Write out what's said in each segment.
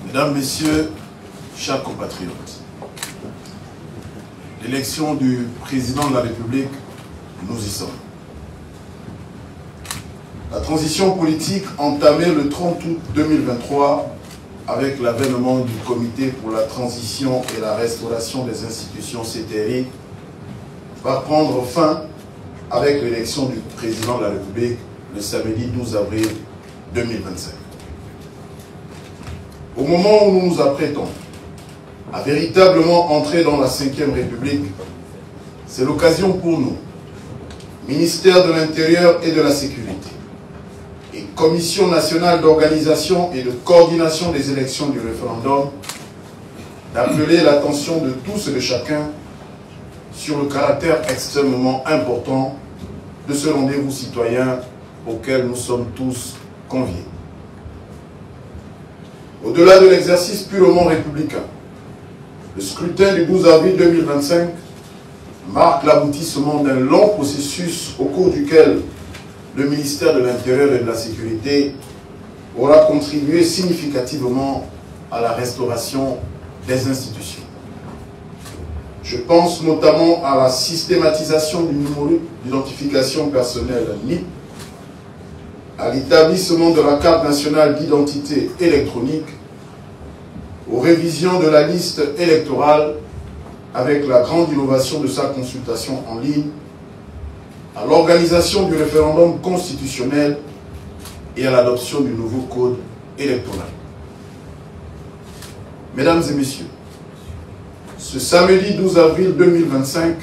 Mesdames, Messieurs, chers compatriotes, l'élection du président de la République, nous y sommes. La transition politique entamée le 30 août 2023 avec l'avènement du Comité pour la transition et la restauration des institutions CTRI va prendre fin avec l'élection du président de la République le samedi 12 avril 2025. Au moment où nous nous apprêtons à véritablement entrer dans la 5e République, c'est l'occasion pour nous, ministère de l'Intérieur et de la Sécurité, et Commission nationale d'organisation et de coordination des élections du référendum, d'appeler l'attention de tous et de chacun sur le caractère extrêmement important de ce rendez-vous citoyen auquel nous sommes tous conviés. Au-delà de l'exercice purement républicain, le scrutin du 12 avril 2025 marque l'aboutissement d'un long processus au cours duquel le ministère de l'Intérieur et de la Sécurité aura contribué significativement à la restauration des institutions. Je pense notamment à la systématisation du numéro d'identification personnelle NIP, à l'établissement de la carte nationale d'identité électronique, aux révisions de la liste électorale avec la grande innovation de sa consultation en ligne, à l'organisation du référendum constitutionnel et à l'adoption du nouveau code électoral. Mesdames et messieurs, ce samedi 12 avril 2025,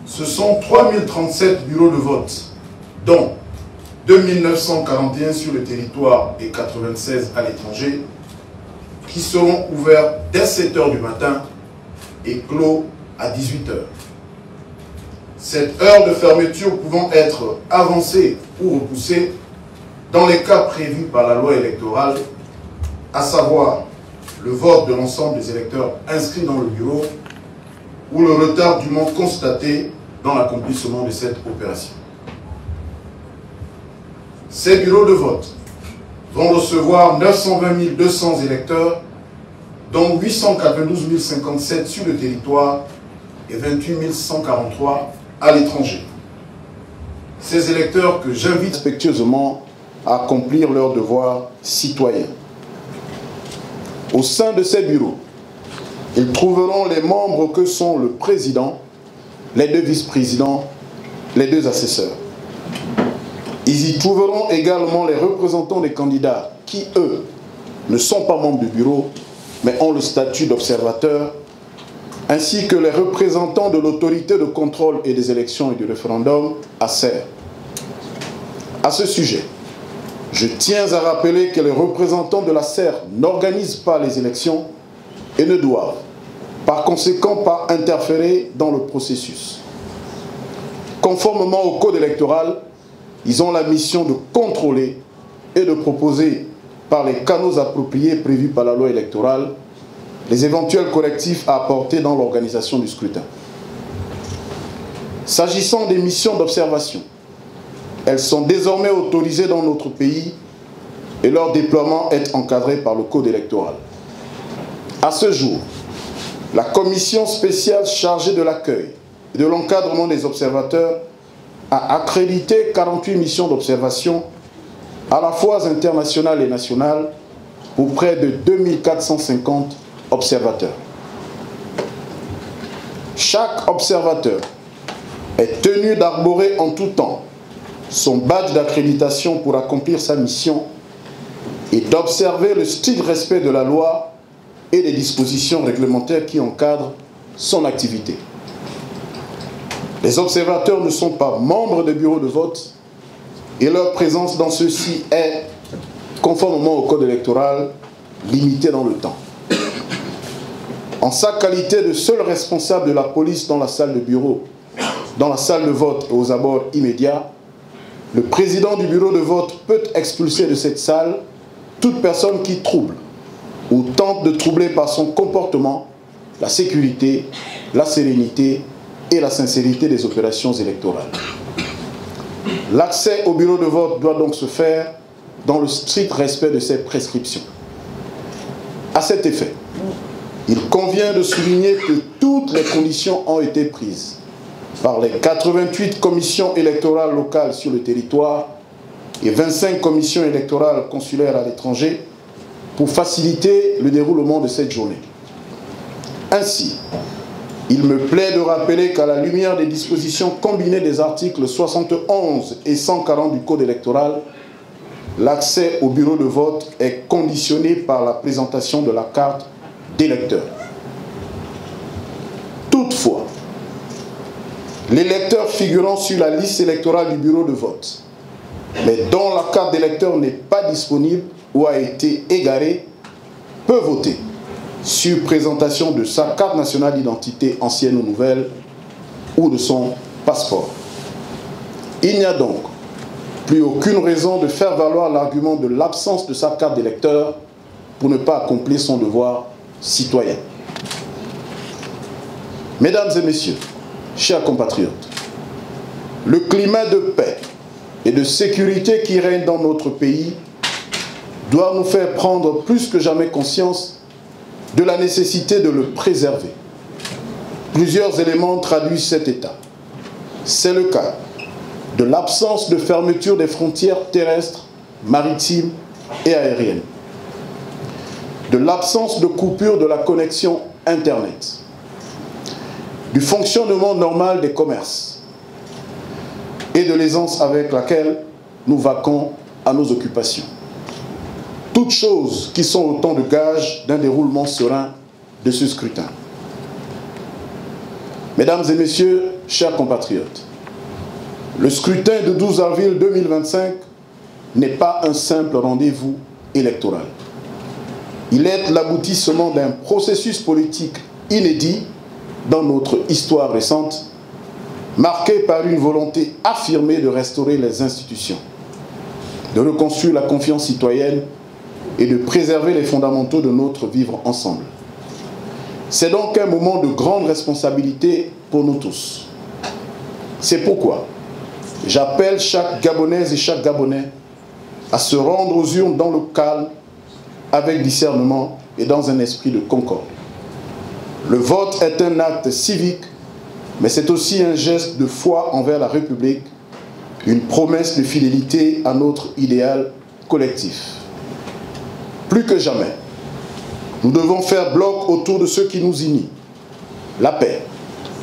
ce sont 3037 bureaux de vote, dont 2941 sur le territoire et 96 à l'étranger, qui seront ouverts dès 7 h du matin et clos à 18 h. Cette heure de fermeture pouvant être avancée ou repoussée dans les cas prévus par la loi électorale, à savoir le vote de l'ensemble des électeurs inscrits dans le bureau ou le retardement constaté dans l'accomplissement de cette opération. Ces bureaux de vote vont recevoir 920 200 électeurs, dont 892 057 sur le territoire et 28 143 à l'étranger. Ces électeurs que j'invite respectueusement à accomplir leur devoir citoyen. Au sein de ces bureaux, ils trouveront les membres que sont le président, les 2 vice-présidents, les 2 assesseurs. Ils y trouveront également les représentants des candidats qui, eux, ne sont pas membres du bureau, mais ont le statut d'observateur, ainsi que les représentants de l'autorité de contrôle et des élections et du référendum, ACER. À ce sujet, je tiens à rappeler que les représentants de l'ACER n'organisent pas les élections et ne doivent, par conséquent, pas interférer dans le processus. Conformément au code électoral, ils ont la mission de contrôler et de proposer, par les canaux appropriés prévus par la loi électorale, les éventuels correctifs à apporter dans l'organisation du scrutin. S'agissant des missions d'observation, elles sont désormais autorisées dans notre pays et leur déploiement est encadré par le code électoral. À ce jour, la commission spéciale chargée de l'accueil et de l'encadrement des observateurs a accrédité 48 missions d'observation à la fois internationales et nationales pour près de 2450 observateurs. Chaque observateur est tenu d'arborer en tout temps son badge d'accréditation pour accomplir sa mission et d'observer le strict respect de la loi et des dispositions réglementaires qui encadrent son activité. Les observateurs ne sont pas membres des bureaux de vote et leur présence dans ceux-ci est, conformément au code électoral, limitée dans le temps. En sa qualité de seul responsable de la police dans la salle de bureau, dans la salle de vote et aux abords immédiats, le président du bureau de vote peut expulser de cette salle toute personne qui trouble ou tente de troubler par son comportement la sécurité, la sérénité et la sincérité des opérations électorales. L'accès au bureau de vote doit donc se faire dans le strict respect de ces prescriptions. À cet effet, il convient de souligner que toutes les conditions ont été prises par les 88 commissions électorales locales sur le territoire et 25 commissions électorales consulaires à l'étranger pour faciliter le déroulement de cette journée. Ainsi, il me plaît de rappeler qu'à la lumière des dispositions combinées des articles 71 et 140 du Code électoral, l'accès au bureau de vote est conditionné par la présentation de la carte d'électeur. Toutefois, l'électeur figurant sur la liste électorale du bureau de vote, mais dont la carte d'électeur n'est pas disponible ou a été égarée, peut voter sur présentation de sa carte nationale d'identité ancienne ou nouvelle ou de son passeport. Il n'y a donc plus aucune raison de faire valoir l'argument de l'absence de sa carte d'électeur pour ne pas accomplir son devoir citoyen. Mesdames et messieurs, chers compatriotes, le climat de paix et de sécurité qui règne dans notre pays doit nous faire prendre plus que jamais conscience de la nécessité de le préserver. Plusieurs éléments traduisent cet état. C'est le cas de l'absence de fermeture des frontières terrestres, maritimes et aériennes, de l'absence de coupure de la connexion Internet, du fonctionnement normal des commerces et de l'aisance avec laquelle nous vaquons à nos occupations. Toutes choses qui sont autant de gages d'un déroulement serein de ce scrutin. Mesdames et messieurs, chers compatriotes, le scrutin de 12 avril 2025 n'est pas un simple rendez-vous électoral. Il est l'aboutissement d'un processus politique inédit dans notre histoire récente, marqué par une volonté affirmée de restaurer les institutions, de reconstruire la confiance citoyenne et de préserver les fondamentaux de notre vivre ensemble. C'est donc un moment de grande responsabilité pour nous tous. C'est pourquoi j'appelle chaque Gabonaise et chaque Gabonais à se rendre aux urnes dans le calme, avec discernement et dans un esprit de concorde. Le vote est un acte civique, mais c'est aussi un geste de foi envers la République, une promesse de fidélité à notre idéal collectif. Plus que jamais, nous devons faire bloc autour de ce qui nous unit, la paix,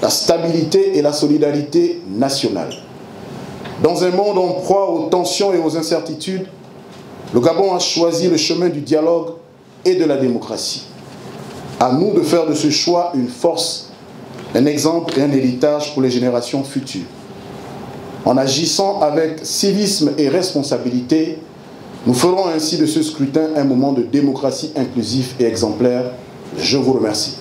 la stabilité et la solidarité nationale. Dans un monde en proie aux tensions et aux incertitudes, le Gabon a choisi le chemin du dialogue et de la démocratie. À nous de faire de ce choix une force, un exemple et un héritage pour les générations futures. En agissant avec civisme et responsabilité, nous ferons ainsi de ce scrutin un moment de démocratie inclusive et exemplaire. Je vous remercie.